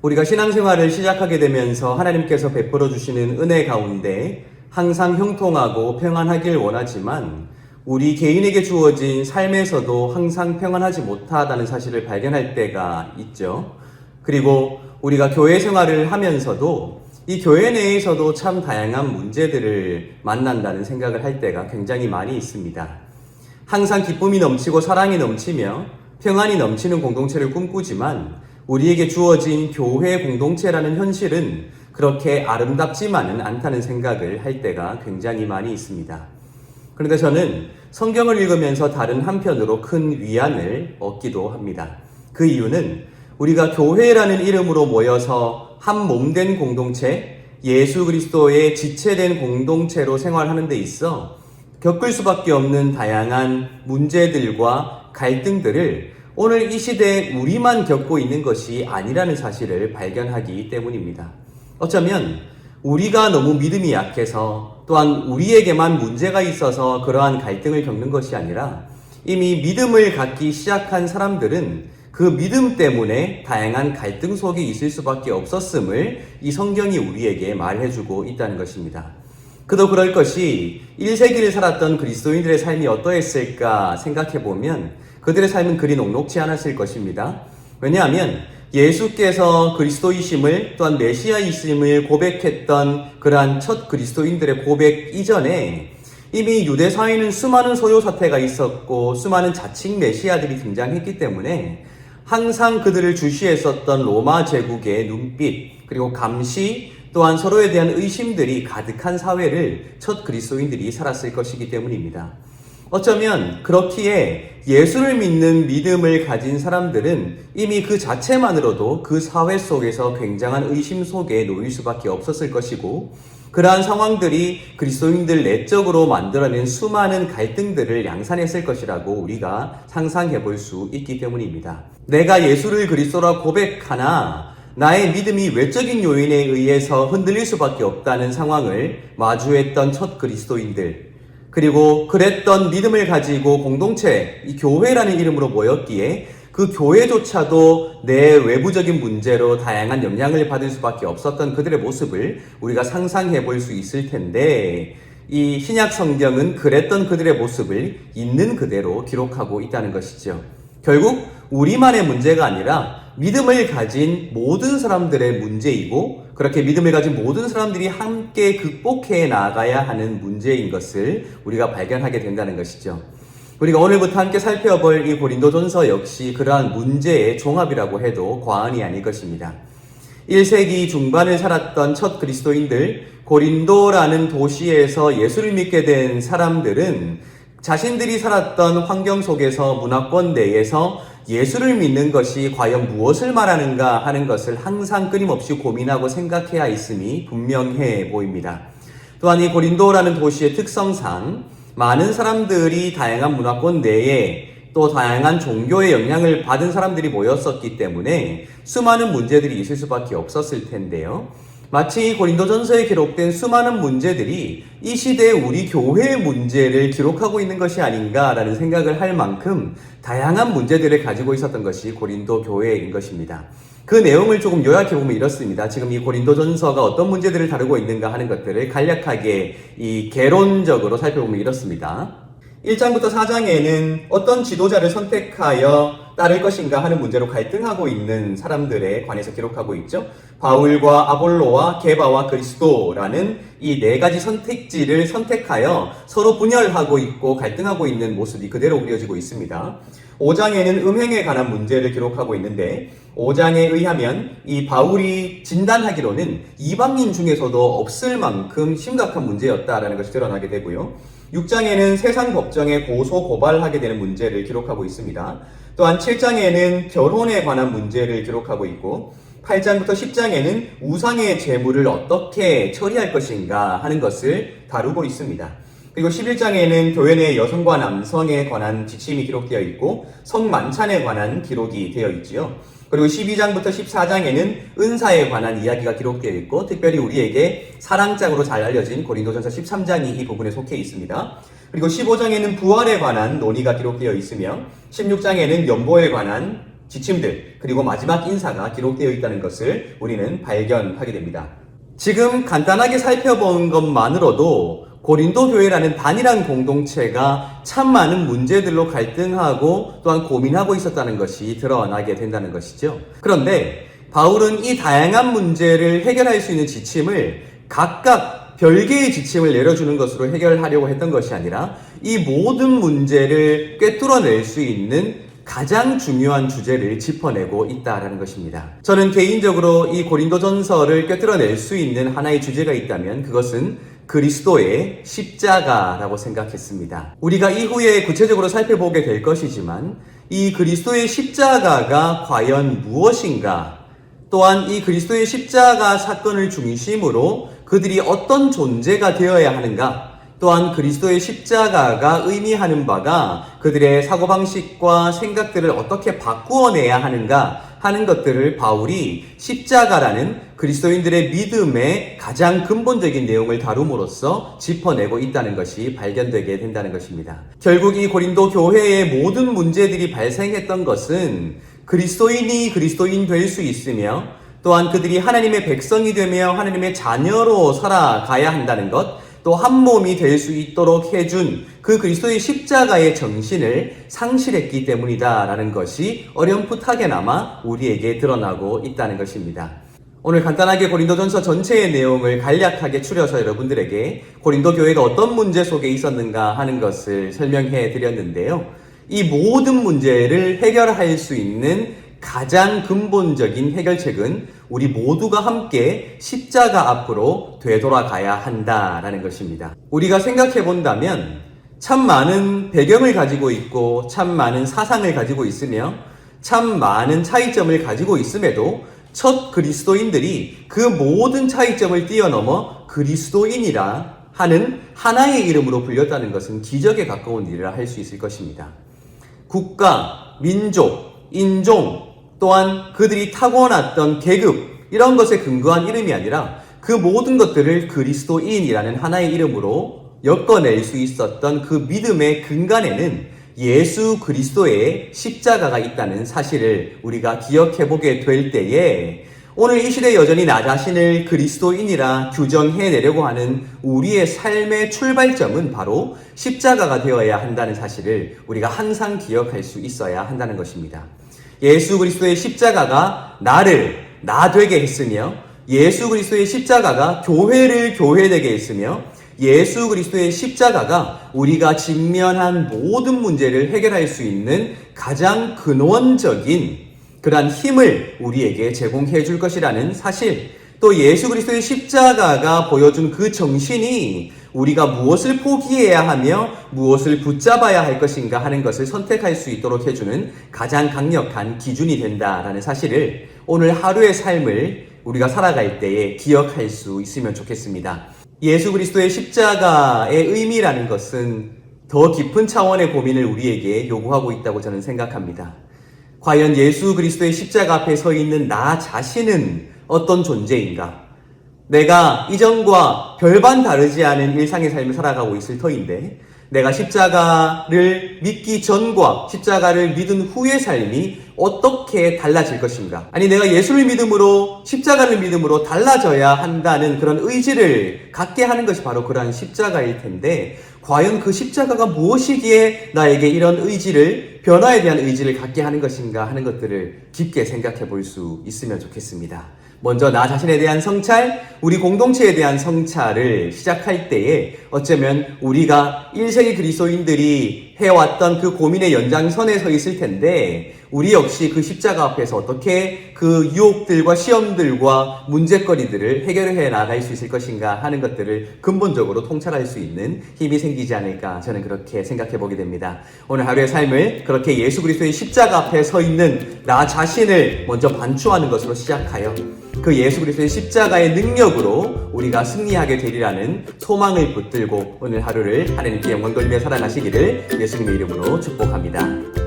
우리가 신앙생활을 시작하게 되면서 하나님께서 베풀어 주시는 은혜 가운데 항상 형통하고 평안하길 원하지만 우리 개인에게 주어진 삶에서도 항상 평안하지 못하다는 사실을 발견할 때가 있죠. 그리고 우리가 교회 생활을 하면서도 이 교회 내에서도 참 다양한 문제들을 만난다는 생각을 할 때가 굉장히 많이 있습니다. 항상 기쁨이 넘치고 사랑이 넘치며 평안이 넘치는 공동체를 꿈꾸지만 우리에게 주어진 교회 공동체라는 현실은 그렇게 아름답지만은 않다는 생각을 할 때가 굉장히 많이 있습니다. 그런데 저는 성경을 읽으면서 다른 한편으로 큰 위안을 얻기도 합니다. 그 이유는 우리가 교회라는 이름으로 모여서 한 몸된 공동체, 예수 그리스도의 지체된 공동체로 생활하는 데 있어 겪을 수밖에 없는 다양한 문제들과 갈등들을 오늘 이 시대에 우리만 겪고 있는 것이 아니라는 사실을 발견하기 때문입니다. 어쩌면 우리가 너무 믿음이 약해서 또한 우리에게만 문제가 있어서 그러한 갈등을 겪는 것이 아니라 이미 믿음을 갖기 시작한 사람들은 그 믿음 때문에 다양한 갈등 속에 있을 수밖에 없었음을 이 성경이 우리에게 말해주고 있다는 것입니다. 그도 그럴 것이 1세기를 살았던 그리스도인들의 삶이 어떠했을까 생각해보면 그들의 삶은 그리 녹록지 않았을 것입니다. 왜냐하면 예수께서 그리스도이심을 또한 메시아이심을 고백했던 그러한 첫 그리스도인들의 고백 이전에 이미 유대 사회는 수많은 소요 사태가 있었고 수많은 자칭 메시아들이 등장했기 때문에 항상 그들을 주시했었던 로마 제국의 눈빛 그리고 감시 또한 서로에 대한 의심들이 가득한 사회를 첫 그리스도인들이 살았을 것이기 때문입니다. 어쩌면 그렇기에 예수를 믿는 믿음을 가진 사람들은 이미 그 자체만으로도 그 사회 속에서 굉장한 의심 속에 놓일 수밖에 없었을 것이고 그러한 상황들이 그리스도인들 내적으로 만들어낸 수많은 갈등들을 양산했을 것이라고 우리가 상상해 볼 수 있기 때문입니다. 내가 예수를 그리스도라 고백하나 나의 믿음이 외적인 요인에 의해서 흔들릴 수밖에 없다는 상황을 마주했던 첫 그리스도인들 그리고 그랬던 믿음을 가지고 공동체, 이 교회라는 이름으로 모였기에 그 교회조차도 내 외부적인 문제로 다양한 영향을 받을 수밖에 없었던 그들의 모습을 우리가 상상해 볼 수 있을 텐데 이 신약 성경은 그랬던 그들의 모습을 있는 그대로 기록하고 있다는 것이죠. 결국 우리만의 문제가 아니라 믿음을 가진 모든 사람들의 문제이고 그렇게 믿음을 가진 모든 사람들이 함께 극복해 나가야 하는 문제인 것을 우리가 발견하게 된다는 것이죠. 우리가 오늘부터 함께 살펴볼 이 고린도전서 역시 그러한 문제의 종합이라고 해도 과언이 아닐 것입니다. 1세기 중반을 살았던 첫 그리스도인들, 고린도라는 도시에서 예수를 믿게 된 사람들은 자신들이 살았던 환경 속에서 문화권 내에서 예수를 믿는 것이 과연 무엇을 말하는가 하는 것을 항상 끊임없이 고민하고 생각해야 했음이 분명해 보입니다. 또한 이 고린도라는 도시의 특성상 많은 사람들이 다양한 문화권 내에 또 다양한 종교의 영향을 받은 사람들이 모였었기 때문에 수많은 문제들이 있을 수밖에 없었을 텐데요. 마치 고린도전서에 기록된 수많은 문제들이 이 시대의 우리 교회의 문제를 기록하고 있는 것이 아닌가라는 생각을 할 만큼 다양한 문제들을 가지고 있었던 것이 고린도 교회인 것입니다. 그 내용을 조금 요약해보면 이렇습니다. 지금 이 고린도전서가 어떤 문제들을 다루고 있는가 하는 것들을 간략하게 이 개론적으로 살펴보면 이렇습니다. 1장부터 4장에는 어떤 지도자를 선택하여 따를 것인가 하는 문제로 갈등하고 있는 사람들에 관해서 기록하고 있죠. 바울과 아볼로와 게바와 그리스도라는 이 네 가지 선택지를 선택하여 서로 분열하고 있고 갈등하고 있는 모습이 그대로 그려지고 있습니다. 5장에는 음행에 관한 문제를 기록하고 있는데 5장에 의하면 이 바울이 진단하기로는 이방인 중에서도 없을 만큼 심각한 문제였다라는 것이 드러나게 되고요. 6장에는 세상 법정에 고소 고발하게 되는 문제를 기록하고 있습니다. 또한 7장에는 결혼에 관한 문제를 기록하고 있고 8장부터 10장에는 우상의 재물을 어떻게 처리할 것인가 하는 것을 다루고 있습니다. 그리고 11장에는 교회 내 여성과 남성에 관한 지침이 기록되어 있고 성만찬에 관한 기록이 되어 있지요. 그리고 12장부터 14장에는 은사에 관한 이야기가 기록되어 있고 특별히 우리에게 사랑장으로 잘 알려진 고린도전서 13장이 이 부분에 속해 있습니다. 그리고 15장에는 부활에 관한 논의가 기록되어 있으며 16장에는 연보에 관한 지침들, 그리고 마지막 인사가 기록되어 있다는 것을 우리는 발견하게 됩니다. 지금 간단하게 살펴본 것만으로도 고린도 교회라는 단일한 공동체가 참 많은 문제들로 갈등하고 또한 고민하고 있었다는 것이 드러나게 된다는 것이죠. 그런데 바울은 이 다양한 문제를 해결할 수 있는 지침을 각각 별개의 지침을 내려주는 것으로 해결하려고 했던 것이 아니라 이 모든 문제를 꿰뚫어낼 수 있는 가장 중요한 주제를 짚어내고 있다는 것입니다. 저는 개인적으로 이 고린도전서를 꿰뚫어낼 수 있는 하나의 주제가 있다면 그것은 그리스도의 십자가라고 생각했습니다. 우리가 이후에 구체적으로 살펴보게 될 것이지만 이 그리스도의 십자가가 과연 무엇인가, 또한 이 그리스도의 십자가 사건을 중심으로 그들이 어떤 존재가 되어야 하는가, 또한 그리스도의 십자가가 의미하는 바가 그들의 사고방식과 생각들을 어떻게 바꾸어내야 하는가 하는 것들을 바울이 십자가라는 그리스도인들의 믿음의 가장 근본적인 내용을 다룸으로써 짚어내고 있다는 것이 발견되게 된다는 것입니다. 결국 이 고린도 교회의 모든 문제들이 발생했던 것은 그리스도인이 그리스도인 될 수 있으며 또한 그들이 하나님의 백성이 되며 하나님의 자녀로 살아가야 한다는 것, 또 한 몸이 될 수 있도록 해준 그 그리스도의 십자가의 정신을 상실했기 때문이다라는 것이 어렴풋하게나마 우리에게 드러나고 있다는 것입니다. 오늘 간단하게 고린도전서 전체의 내용을 간략하게 추려서 여러분들에게 고린도 교회가 어떤 문제 속에 있었는가 하는 것을 설명해 드렸는데요. 이 모든 문제를 해결할 수 있는 가장 근본적인 해결책은 우리 모두가 함께 십자가 앞으로 되돌아가야 한다라는 것입니다. 우리가 생각해 본다면 참 많은 배경을 가지고 있고 참 많은 사상을 가지고 있으며 참 많은 차이점을 가지고 있음에도 첫 그리스도인들이 그 모든 차이점을 뛰어넘어 그리스도인이라 하는 하나의 이름으로 불렸다는 것은 기적에 가까운 일이라 할 수 있을 것입니다. 국가, 민족, 인종, 또한 그들이 타고났던 계급, 이런 것에 근거한 이름이 아니라 그 모든 것들을 그리스도인이라는 하나의 이름으로 엮어낼 수 있었던 그 믿음의 근간에는 예수 그리스도의 십자가가 있다는 사실을 우리가 기억해보게 될 때에 오늘 이 시대에 여전히 나 자신을 그리스도인이라 규정해내려고 하는 우리의 삶의 출발점은 바로 십자가가 되어야 한다는 사실을 우리가 항상 기억할 수 있어야 한다는 것입니다. 예수 그리스도의 십자가가 나를 나 되게 했으며 예수 그리스도의 십자가가 교회를 교회되게 했으며 예수 그리스도의 십자가가 우리가 직면한 모든 문제를 해결할 수 있는 가장 근원적인 그러한 힘을 우리에게 제공해 줄 것이라는 사실, 또 예수 그리스도의 십자가가 보여준 그 정신이 우리가 무엇을 포기해야 하며 무엇을 붙잡아야 할 것인가 하는 것을 선택할 수 있도록 해주는 가장 강력한 기준이 된다라는 사실을 오늘 하루의 삶을 우리가 살아갈 때에 기억할 수 있으면 좋겠습니다. 예수 그리스도의 십자가의 의미라는 것은 더 깊은 차원의 고민을 우리에게 요구하고 있다고 저는 생각합니다. 과연 예수 그리스도의 십자가 앞에 서 있는 나 자신은 어떤 존재인가? 내가 이전과 별반 다르지 않은 일상의 삶을 살아가고 있을 터인데 내가 십자가를 믿기 전과 십자가를 믿은 후의 삶이 어떻게 달라질 것인가? 아니, 내가 예수를 믿음으로 십자가를 믿음으로 달라져야 한다는 그런 의지를 갖게 하는 것이 바로 그러한 십자가일 텐데 과연 그 십자가가 무엇이기에 나에게 이런 의지를, 변화에 대한 의지를 갖게 하는 것인가 하는 것들을 깊게 생각해 볼 수 있으면 좋겠습니다. 먼저 나 자신에 대한 성찰, 우리 공동체에 대한 성찰을 시작할 때에 어쩌면 우리가 1세기 그리스도인들이 해왔던 그 고민의 연장선에 서 있을 텐데 우리 역시 그 십자가 앞에서 어떻게 그 유혹들과 시험들과 문제거리들을 해결해 나갈 수 있을 것인가 하는 것들을 근본적으로 통찰할 수 있는 힘이 생기지 않을까 저는 그렇게 생각해 보게 됩니다. 오늘 하루의 삶을 그렇게 예수 그리스도의 십자가 앞에 서 있는 나 자신을 먼저 반추하는 것으로 시작하여 그 예수 그리스도의 십자가의 능력으로 우리가 승리하게 되리라는 소망을 붙들고 오늘 하루를 하나님께 영광 돌리며 살아가시기를 예수님의 이름으로 축복합니다.